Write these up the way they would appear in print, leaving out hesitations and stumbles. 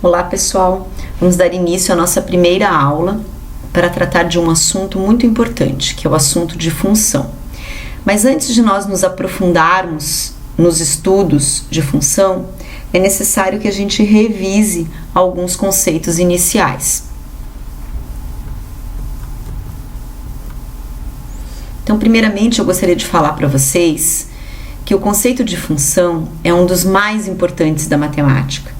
Olá pessoal, vamos dar início à nossa primeira aula para tratar de um assunto muito importante, que é o assunto de função. Mas antes de nós nos aprofundarmos nos estudos de função, é necessário que a gente revise alguns conceitos iniciais. Então, primeiramente, eu gostaria de falar para vocês que o conceito de função é um dos mais importantes da matemática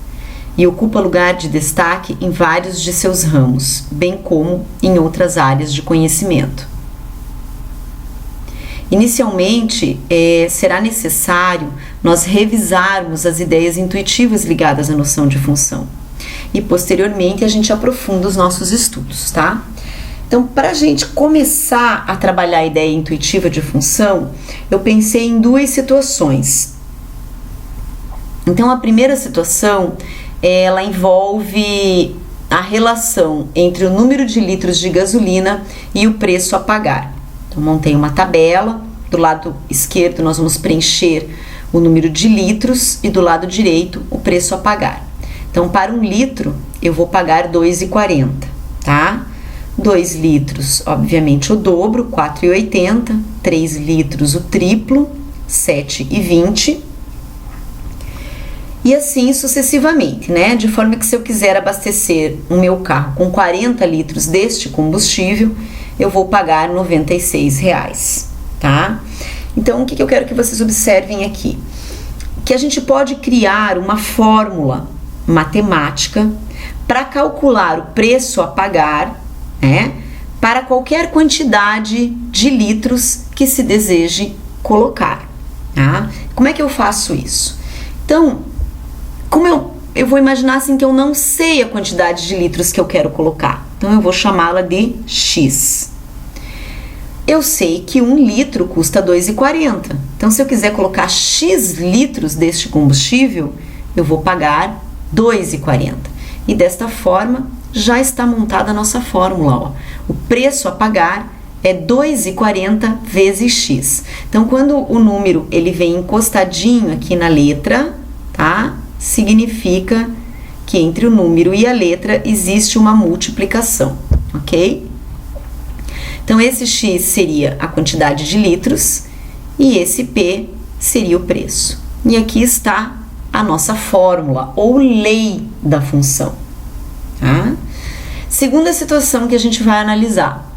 e ocupa lugar de destaque em vários de seus ramos, bem como em outras áreas de conhecimento. Inicialmente, será necessário nós revisarmos as ideias intuitivas ligadas à noção de função e, posteriormente, a gente aprofunda os nossos estudos, tá? Então, para a gente começar a trabalhar a ideia intuitiva de função, eu pensei em duas situações. Então, a primeira situação, ela envolve a relação entre o número de litros de gasolina e o preço a pagar. Então, montei uma tabela, do lado esquerdo nós vamos preencher o número de litros e do lado direito o preço a pagar. Então, para 1 litro, eu vou pagar R$ 2,40, tá? 2 litros, obviamente, o dobro, R$ 4,80. 3 litros, o triplo, R$ 7,20. E assim sucessivamente, né? De forma que se eu quiser abastecer o meu carro com 40 litros deste combustível, eu vou pagar R$ 96, tá? Então, o que eu quero que vocês observem aqui? Que a gente pode criar uma fórmula matemática para calcular o preço a pagar, né? Para qualquer quantidade de litros que se deseje colocar, tá? Como é que eu faço isso? Então, como eu vou imaginar assim que eu não sei a quantidade de litros que eu quero colocar. Então, eu vou chamá-la de X. Eu sei que 1 litro custa R$ 2,40. Então, se eu quiser colocar X litros deste combustível, eu vou pagar R$ 2,40. E desta forma, já está montada a nossa fórmula, ó. O preço a pagar é 2,40 vezes X. Então, quando o número ele vem encostadinho aqui na letra, tá? Significa que entre o número e a letra existe uma multiplicação, ok? Então, esse X seria a quantidade de litros e esse P seria o preço. E aqui está a nossa fórmula ou lei da função, tá? Segunda situação que a gente vai analisar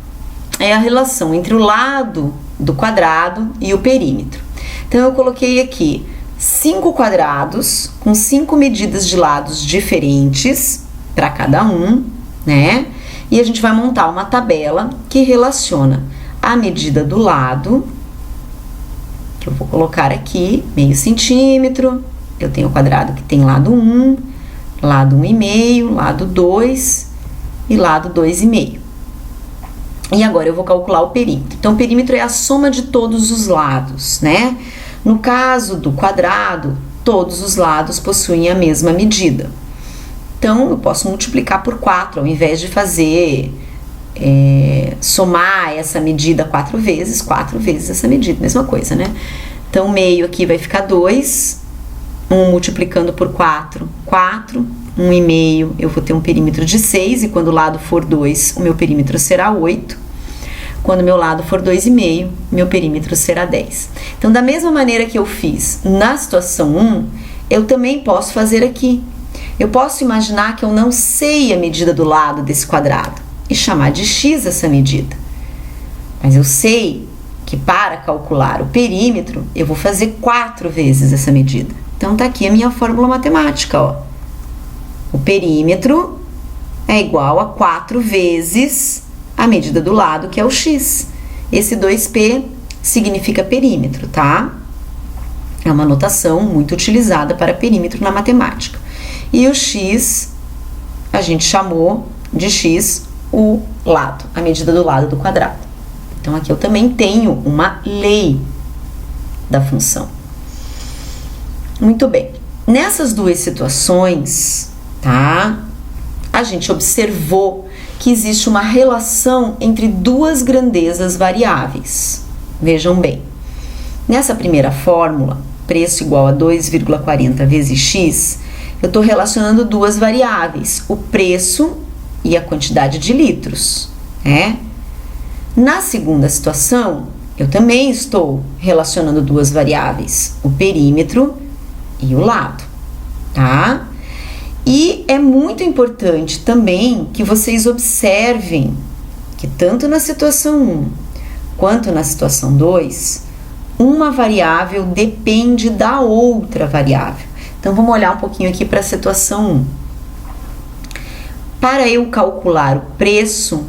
é a relação entre o lado do quadrado e o perímetro. Então, eu coloquei aqui 5 quadrados com 5 medidas de lados diferentes para cada um, né? E a gente vai montar uma tabela que relaciona a medida do lado, que eu vou colocar aqui, meio centímetro. Eu tenho o quadrado que tem lado 1, lado 1,5, lado 2 e lado 2,5. E agora eu vou calcular o perímetro. Então, o perímetro é a soma de todos os lados, né? No caso do quadrado, todos os lados possuem a mesma medida. Então, eu posso multiplicar por 4, ao invés de fazer, somar essa medida 4 vezes essa medida, mesma coisa, né? Então, meio aqui vai ficar 2, 1 multiplicando por 4, 4, 1,5, eu vou ter um perímetro de 6, e quando o lado for 2, o meu perímetro será 8. Quando o meu lado for 2,5, meu perímetro será 10. Então, da mesma maneira que eu fiz na situação 1, eu também posso fazer aqui. Eu posso imaginar que eu não sei a medida do lado desse quadrado e chamar de X essa medida. Mas eu sei que para calcular o perímetro, eu vou fazer 4 vezes essa medida. Então, tá aqui a minha fórmula matemática, ó. O perímetro é igual a 4 vezes a medida do lado, que é o X. Esse 2P significa perímetro, tá? É uma notação muito utilizada para perímetro na matemática. E o X, a gente chamou de X o lado, a medida do lado do quadrado. Então, aqui eu também tenho uma lei da função. Muito bem. Nessas duas situações, tá? A gente observou que existe uma relação entre duas grandezas variáveis. Vejam bem. Nessa primeira fórmula, preço igual a 2,40 vezes x, eu estou relacionando duas variáveis, o preço e a quantidade de litros, né? Na segunda situação, eu também estou relacionando duas variáveis, o perímetro e o lado, tá? E é muito importante também que vocês observem que tanto na situação 1 quanto na situação 2, uma variável depende da outra variável. Então, vamos olhar um pouquinho aqui para a situação 1. Para eu calcular o preço,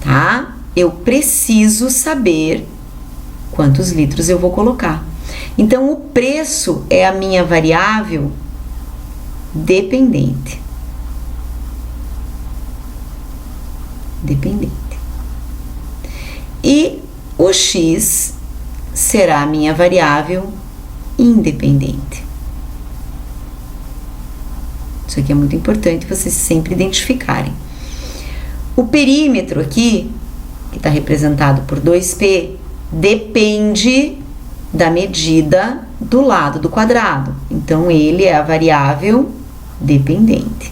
tá? Eu preciso saber quantos litros eu vou colocar. Então, o preço é a minha variável dependente. E o X será a minha variável independente. Isso aqui é muito importante vocês sempre identificarem. O perímetro aqui, que está representado por 2P, depende da medida do lado do quadrado. Então, ele é a variável dependente.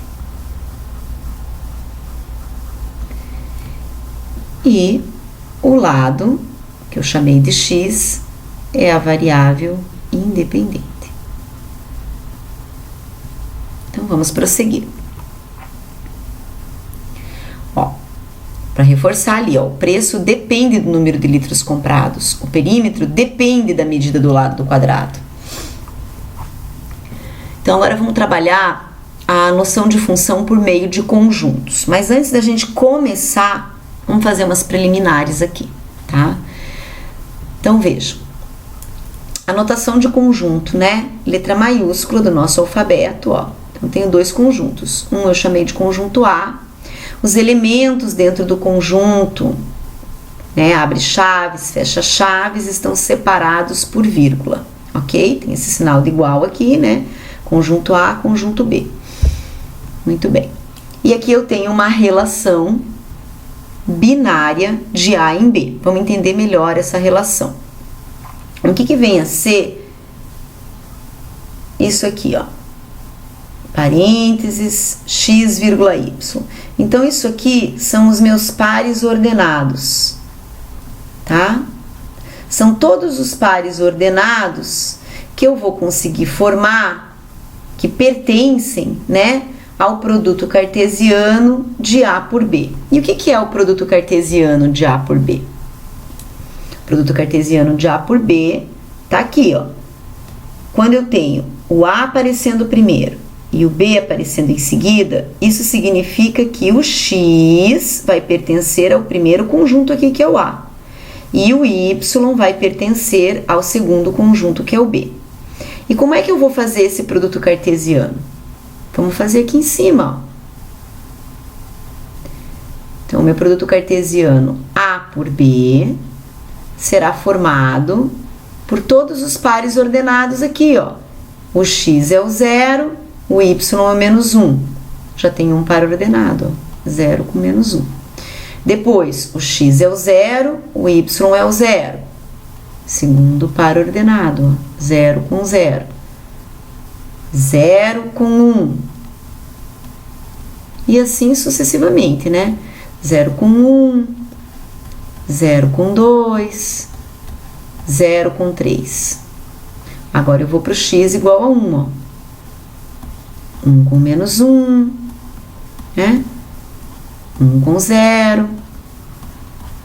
E o lado, que eu chamei de X, é a variável independente. Então, vamos prosseguir. Ó, para reforçar ali, ó, o preço depende do número de litros comprados, o perímetro depende da medida do lado do quadrado. Então, agora vamos trabalhar a noção de função por meio de conjuntos. Mas antes da gente começar, vamos fazer umas preliminares aqui, tá? Então, vejam. A notação de conjunto, né? Letra maiúscula do nosso alfabeto, ó. Então, tenho dois conjuntos. Um eu chamei de conjunto A. Os elementos dentro do conjunto, né? Abre chaves, fecha chaves, estão separados por vírgula, ok? Tem esse sinal de igual aqui, né? Conjunto A, conjunto B. Muito bem. E aqui eu tenho uma relação binária de A em B. Vamos entender melhor essa relação. O que vem a ser isso aqui, ó? Parênteses, x, vírgula, y. Então, isso aqui são os meus pares ordenados, tá? São todos os pares ordenados que eu vou conseguir formar, que pertencem, né, ao produto cartesiano de A por B. E o que é o produto cartesiano de A por B? O produto cartesiano de A por B tá aqui, ó. Quando eu tenho o A aparecendo primeiro e o B aparecendo em seguida, isso significa que o X vai pertencer ao primeiro conjunto aqui, que é o A. E o Y vai pertencer ao segundo conjunto, que é o B. E como é que eu vou fazer esse produto cartesiano? Vamos fazer aqui em cima, ó. Então, o meu produto cartesiano A por B será formado por todos os pares ordenados aqui, ó. O X é o 0, o Y é o menos 1. Já tem um par ordenado, ó. 0 com menos 1. Depois, o X é o 0, o Y é o 0. Segundo par ordenado, ó. 0 com 0. 0 com 1. E assim sucessivamente, né? 0 com 1, 0 com 2, 0 com 3. Agora eu vou para o x igual a 1, ó. 1 com menos 1, né? 1 com 0,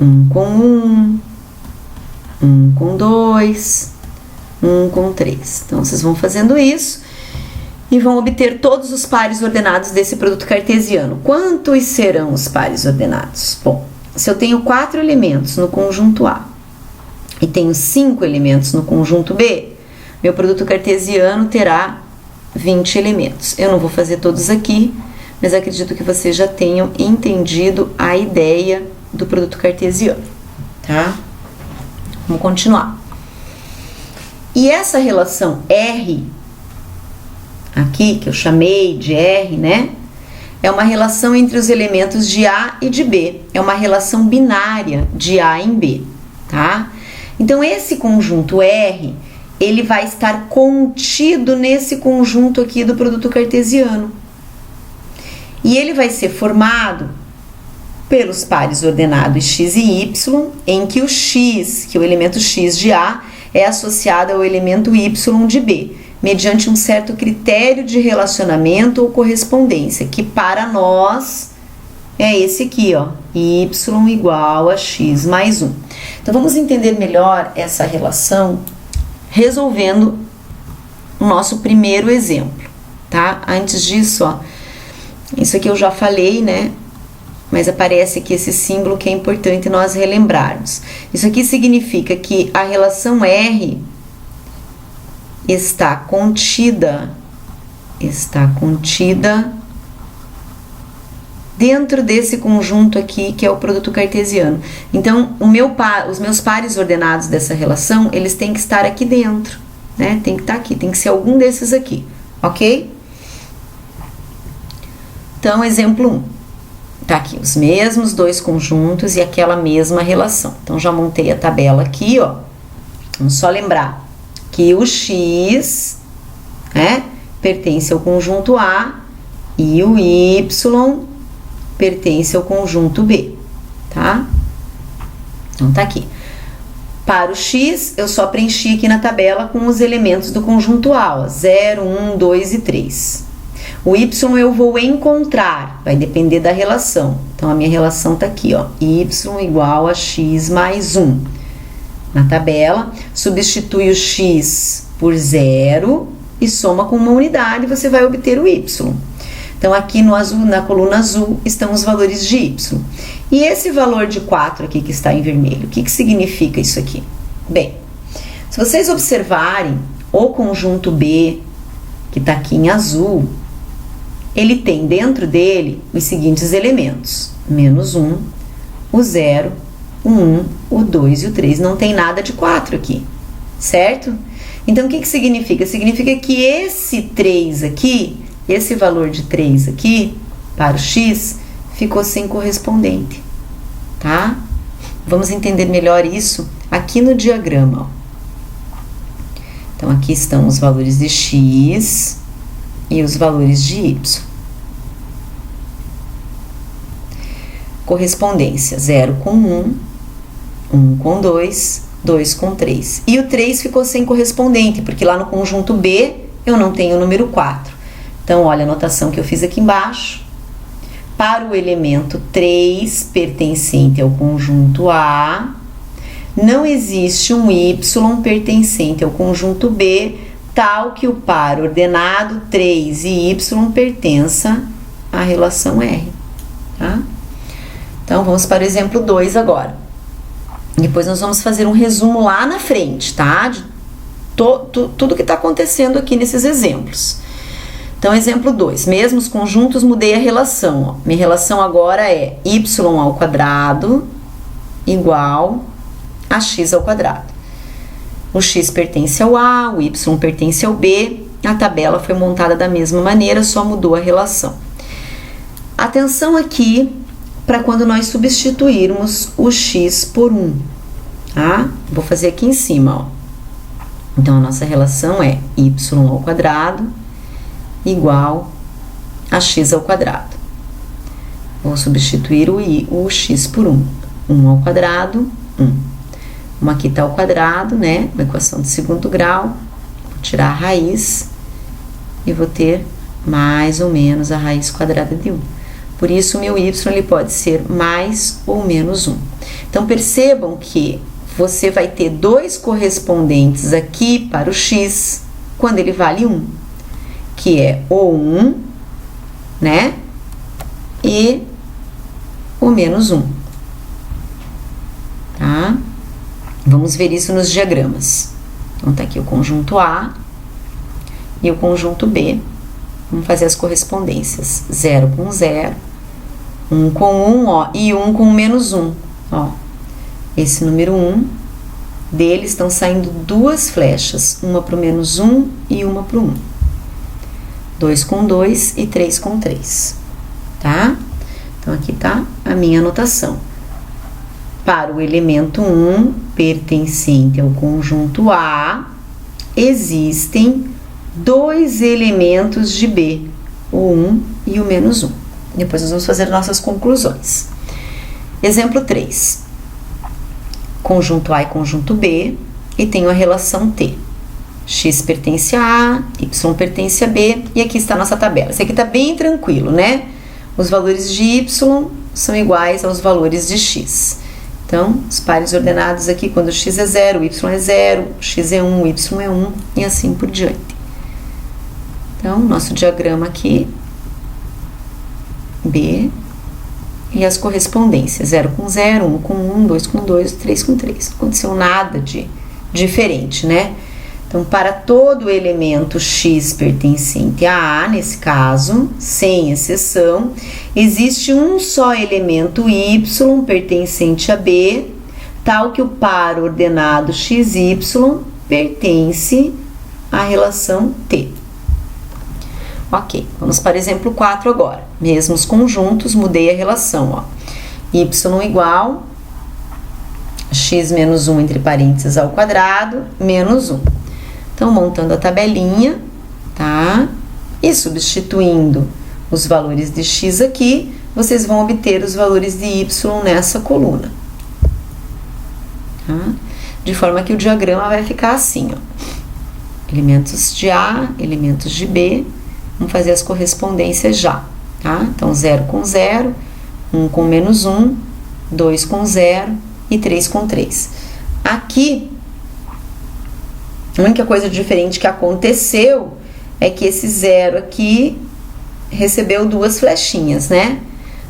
1 com 1, 1 com 2, 1 com 3. Então, vocês vão fazendo isso e vão obter todos os pares ordenados desse produto cartesiano. Quantos serão os pares ordenados? Bom, se eu tenho 4 elementos no conjunto A e tenho 5 elementos no conjunto B, meu produto cartesiano terá 20 elementos. Eu não vou fazer todos aqui, mas acredito que vocês já tenham entendido a ideia do produto cartesiano, tá? Vamos continuar. E essa relação R aqui, que eu chamei de R, né? É uma relação entre os elementos de A e de B. É uma relação binária de A em B, tá? Então, esse conjunto R, ele vai estar contido nesse conjunto aqui do produto cartesiano. E ele vai ser formado pelos pares ordenados x e y, em que o x, que é o elemento x de A, é associado ao elemento y de B, mediante um certo critério de relacionamento ou correspondência, que para nós é esse aqui, ó, y igual a x mais 1. Então, vamos entender melhor essa relação resolvendo o nosso primeiro exemplo, tá? Antes disso, ó, isso aqui eu já falei, né? Mas aparece aqui esse símbolo que é importante nós relembrarmos. Isso aqui significa que a relação R está contida dentro desse conjunto aqui que é o produto cartesiano. Então, os meus pares ordenados dessa relação, eles têm que estar aqui dentro, né? Tem que estar aqui, tem que ser algum desses aqui, ok? Então, exemplo 1. Tá aqui os mesmos dois conjuntos e aquela mesma relação. Então, já montei a tabela aqui, ó. Vamos só lembrar que o x, né, pertence ao conjunto A e o y pertence ao conjunto B, tá? Então, tá aqui. Para o x, eu só preenchi aqui na tabela com os elementos do conjunto A, ó, 0, 1, 2 e 3. O y eu vou encontrar, vai depender da relação. Então, a minha relação tá aqui, ó, y igual a x mais 1. Na tabela, substitui o x por 0 e soma com uma unidade, você vai obter o y. Então, aqui no azul, na coluna azul, estão os valores de y. E esse valor de 4 aqui que está em vermelho, o que significa isso aqui? Bem, se vocês observarem o conjunto B, que está aqui em azul, ele tem dentro dele os seguintes elementos: menos 1, o 0, o 1, o 2 e o 3. Não tem nada de 4 aqui, certo? Então, o que significa? Significa que esse 3 aqui, esse valor de 3 aqui, para o x, ficou sem correspondente, tá? Vamos entender melhor isso aqui no diagrama, ó. Então, aqui estão os valores de x e os valores de y. Correspondência: 0 com 1, 1 com 2, 2 com 3. E o 3 ficou sem correspondente, porque lá no conjunto B eu não tenho o número 4. Então, olha a anotação que eu fiz aqui embaixo. Para o elemento 3, pertencente ao conjunto A, não existe um y pertencente ao conjunto B, tal que o par ordenado 3 e y pertença à relação R, tá? Então, vamos para o exemplo 2 agora. Depois nós vamos fazer um resumo lá na frente, tá? De tudo que está acontecendo aqui nesses exemplos. Então, exemplo 2. Mesmos conjuntos, mudei a relação, ó. Minha relação agora é y ao quadrado igual a x ao quadrado. O x pertence ao A, o y pertence ao B. A tabela foi montada da mesma maneira, só mudou a relação. Atenção aqui para quando nós substituirmos o x por 1, tá? Vou fazer aqui em cima, ó. Então, a nossa relação é y ao quadrado igual a x ao quadrado. Vou substituir o x por 1. 1 ao quadrado, 1. Uma aqui está ao quadrado, né? Uma equação de segundo grau. Vou tirar a raiz e vou ter mais ou menos a raiz quadrada de 1. Por isso, o meu y ele pode ser mais ou menos 1. Então, percebam que você vai ter dois correspondentes aqui para o x quando ele vale 1, que é o 1, né? E o menos 1, tá? Vamos ver isso nos diagramas. Então, tá aqui o conjunto A e o conjunto B. Vamos fazer as correspondências. 0 com 0, 1 com 1, ó, e 1 com menos 1, ó. Esse número 1, dele estão saindo duas flechas, uma para o menos 1 e uma para o 1. 2 com 2 e 3 com 3, tá? Então, aqui tá a minha anotação. Para o elemento 1, pertencente ao conjunto A, existem dois elementos de B, o 1 e o menos 1. Depois nós vamos fazer nossas conclusões. Exemplo 3. Conjunto A e conjunto B, e tenho a relação T. X pertence a A, Y pertence a B, e aqui está a nossa tabela. Esse aqui está bem tranquilo, né? Os valores de Y são iguais aos valores de X. Então, os pares ordenados aqui, quando X é 0, Y é 0, X é 1, Y é 1, e assim por diante. Então, nosso diagrama aqui, B, e as correspondências, 0 com 0, 1 com 1, 2 com 2, 3 com 3. Não aconteceu nada de diferente, né? Então, para todo elemento X pertencente a A, nesse caso, sem exceção, existe um só elemento Y pertencente a B, tal que o par ordenado XY pertence à relação T. Ok, vamos para o exemplo 4 agora. Mesmos conjuntos, mudei a relação, ó. Y igual x menos 1 entre parênteses ao quadrado, menos 1. Então, montando a tabelinha, tá? E substituindo os valores de x aqui, vocês vão obter os valores de y nessa coluna. Tá? De forma que o diagrama vai ficar assim, ó. Elementos de A, elementos de B. Vamos fazer as correspondências já, tá? Então, 0 com 0, 1 com menos 1, 2 com 0 e 3 com 3. Aqui, a única coisa diferente que aconteceu é que esse 0 aqui recebeu duas flechinhas, né?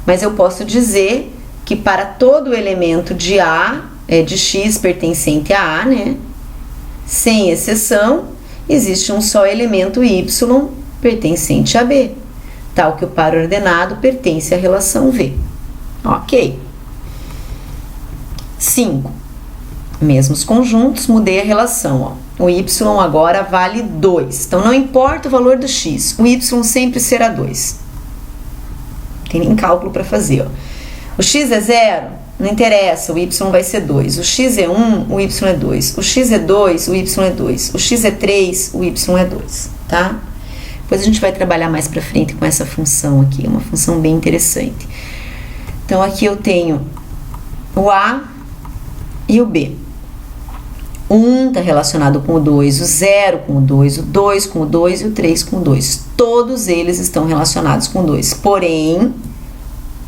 Mas eu posso dizer que para todo elemento de A, de X pertencente a A, né? Sem exceção, existe um só elemento Y pertencente a B, tal que o par ordenado pertence à relação V. Ok. 5. Mesmos conjuntos, mudei a relação, ó. O Y agora vale 2. Então, não importa o valor do X, o Y sempre será 2. Não tem nem cálculo para fazer, ó. O X é 0, não interessa, o Y vai ser 2. O X é 1, o Y é 2. O X é 2, o Y é 2. O X é 3, o Y é 2, tá? Depois a gente vai trabalhar mais para frente com essa função aqui, uma função bem interessante. Então, aqui eu tenho o A e o B. 1 está relacionado com o 2, o 0 com o 2, o 2 com o 2 e o 3 com o 2. Todos eles estão relacionados com o 2. Porém,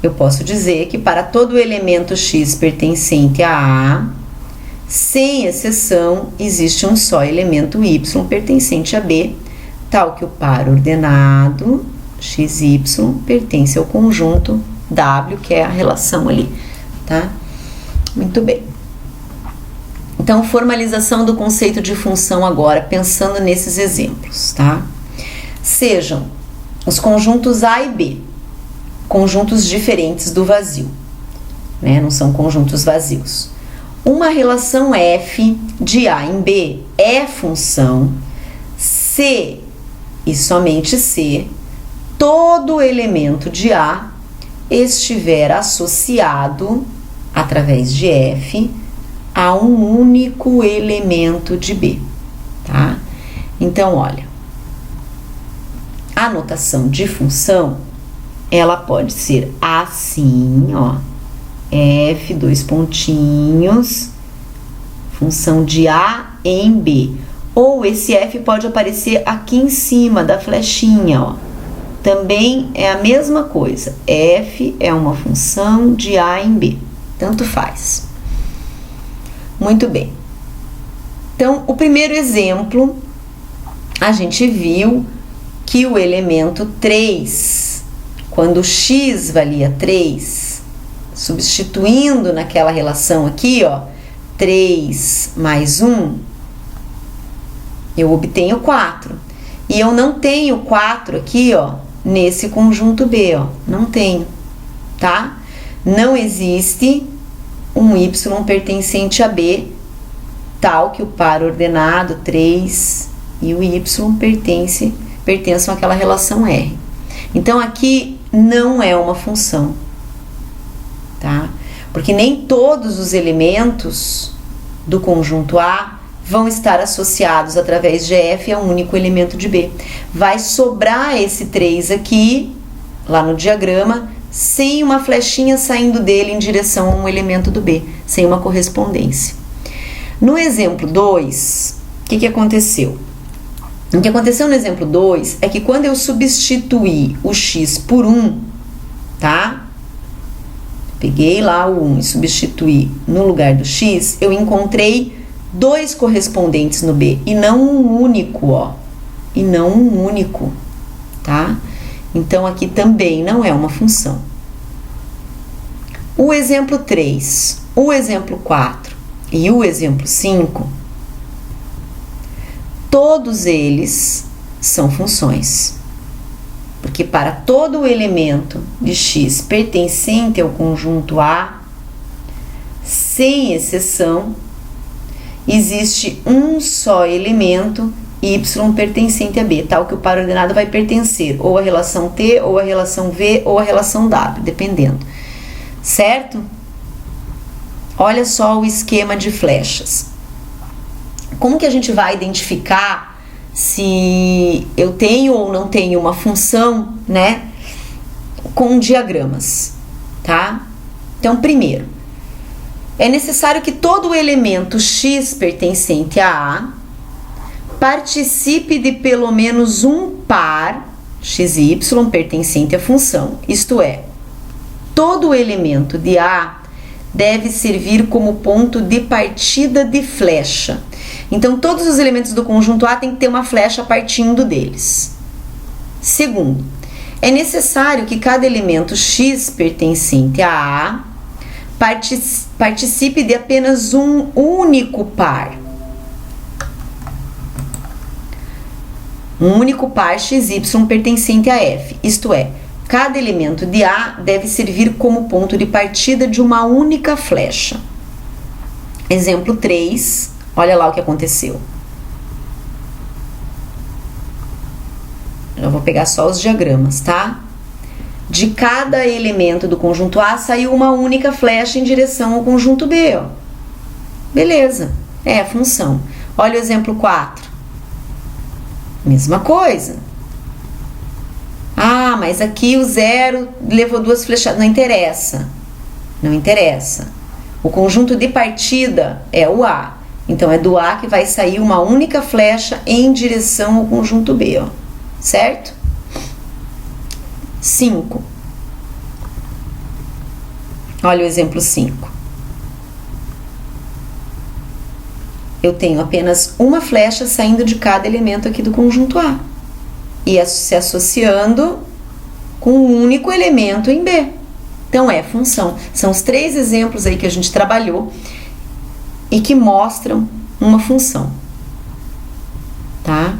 eu posso dizer que para todo elemento X pertencente a A, sem exceção, existe um só elemento Y pertencente a B, tal que o par ordenado XY pertence ao conjunto W, que é a relação ali, tá? Muito bem. Então, formalização do conceito de função agora, pensando nesses exemplos, tá? Sejam os conjuntos A e B, conjuntos diferentes do vazio, né? Não são conjuntos vazios. Uma relação F de A em B é função se e somente se todo elemento de A estiver associado, através de F, a um único elemento de B, tá? Então, olha, a notação de função, ela pode ser assim, ó, F, dois pontinhos, função de A em B. Ou esse F pode aparecer aqui em cima da flechinha, ó. Também é a mesma coisa, F é uma função de A em B, tanto faz. Muito bem. Então, o primeiro exemplo, a gente viu que o elemento 3, quando x valia 3, substituindo naquela relação aqui, ó, 3 mais 1, eu obtenho 4. E eu não tenho 4 aqui, ó, nesse conjunto B, ó, não tenho, tá? Não existe um Y pertencente a B, tal que o par ordenado 3 e o Y pertencem àquela relação R. Então, aqui não é uma função, tá? Porque nem todos os elementos do conjunto A vão estar associados através de F a um único elemento de B. Vai sobrar esse 3 aqui, lá no diagrama, sem uma flechinha saindo dele em direção a um elemento do B, sem uma correspondência. No exemplo 2, o que aconteceu? O que aconteceu no exemplo 2 é que quando eu substituí o x por 1, tá? Peguei lá o 1 e substituí no lugar do x, eu encontrei 2 correspondentes no B e não um único, ó. E não um único, tá? Então aqui também não é uma função. O exemplo 3, o exemplo 4 e o exemplo 5, todos eles são funções. Porque para todo elemento de x pertencente ao conjunto A, sem exceção, existe um só elemento y pertencente a B, tal que o par ordenado vai pertencer ou à relação T, ou à relação V, ou à relação W, dependendo. Certo? Olha só o esquema de flechas. Como que a gente vai identificar se eu tenho ou não tenho uma função, né, com diagramas, tá? Então, primeiro, é necessário que todo elemento x pertencente a A participe de pelo menos um par x e y pertencente à função, isto é, todo elemento de A deve servir como ponto de partida de flecha. Então, todos os elementos do conjunto A tem que ter uma flecha partindo deles. Segundo, é necessário que cada elemento x pertencente a A participe de apenas um único par. Um único par XY pertencente a F. Isto é, cada elemento de A deve servir como ponto de partida de uma única flecha. Exemplo 3, olha lá o que aconteceu. Eu vou pegar só os diagramas, tá? De cada elemento do conjunto A saiu uma única flecha em direção ao conjunto B, ó. Beleza, é a função. Olha o exemplo 4. Mesma coisa. Ah, mas aqui o 0 levou 2 flechas. Não interessa. Não interessa. O conjunto de partida é o A. Então, é do A que vai sair uma única flecha em direção ao conjunto B, ó. Certo? 5. Olha o exemplo 5. Eu tenho apenas uma flecha saindo de cada elemento aqui do conjunto A. E se associando com um único elemento em B. Então, é função. São os 3 exemplos aí que a gente trabalhou e que mostram uma função. Tá?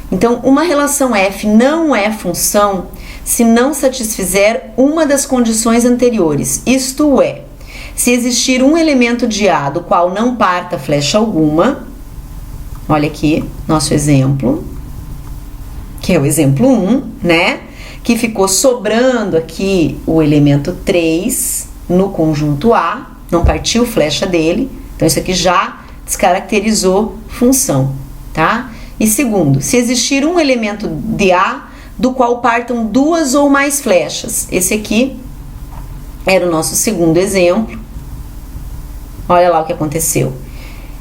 Então, uma relação F não é função se não satisfizer uma das condições anteriores, isto é, se existir um elemento de A do qual não parta flecha alguma, olha aqui, nosso exemplo, que é o exemplo 1, né? Que ficou sobrando aqui o elemento 3 no conjunto A, não partiu flecha dele, então isso aqui já descaracterizou função, tá? E segundo, se existir um elemento de A do qual partam 2 ou mais flechas, esse aqui era o nosso segundo exemplo. Olha lá o que aconteceu.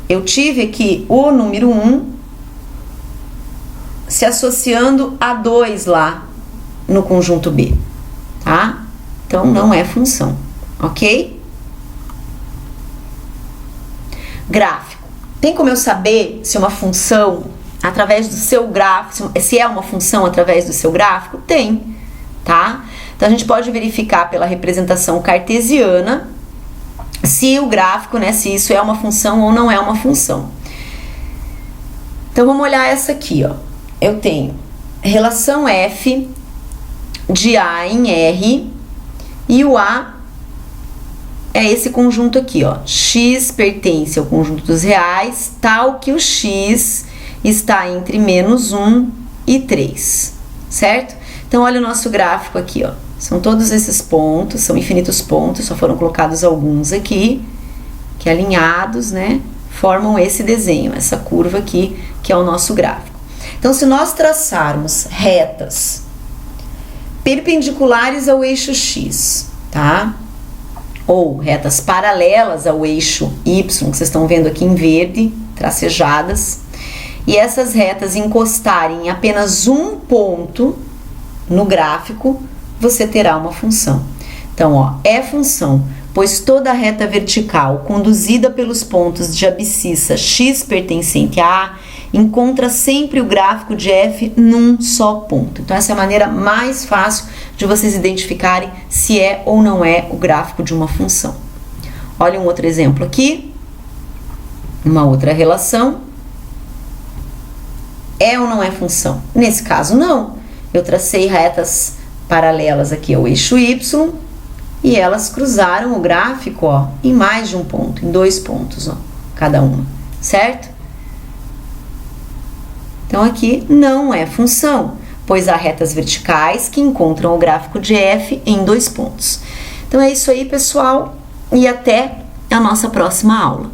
Eu tive aqui o número 1 se associando a 2 lá no conjunto B, tá? Então, não é função, ok? Gráfico. Tem como eu saber se uma função, através do seu gráfico, se é uma função através do seu gráfico? Tem, tá? Então, a gente pode verificar pela representação cartesiana se o gráfico, né, se isso é uma função ou não é uma função. Então, vamos olhar essa aqui, ó. Eu tenho relação F de A em R e o A é esse conjunto aqui, ó. X pertence ao conjunto dos reais, tal que o X está entre menos 1 e 3, certo? Então, olha o nosso gráfico aqui, ó. São todos esses pontos, são infinitos pontos, só foram colocados alguns aqui, que alinhados, né? formam esse desenho, essa curva aqui, que é o nosso gráfico. Então, se nós traçarmos retas perpendiculares ao eixo X, tá? Ou retas paralelas ao eixo Y, que vocês estão vendo aqui em verde, tracejadas, e essas retas encostarem em apenas um ponto no gráfico, você terá uma função. Então, ó, é função, pois toda reta vertical conduzida pelos pontos de abscissa x pertencente a A encontra sempre o gráfico de f num só ponto. Então, essa é a maneira mais fácil de vocês identificarem se é ou não é o gráfico de uma função. Olha um outro exemplo aqui, uma outra relação. É ou não é função? Nesse caso, não. Eu tracei retas paralelas aqui ao eixo y e elas cruzaram o gráfico, ó, em mais de um ponto, em 2 pontos, ó, cada uma, certo? Então, aqui não é função, pois há retas verticais que encontram o gráfico de f em 2 pontos. Então, é isso aí, pessoal, e até a nossa próxima aula.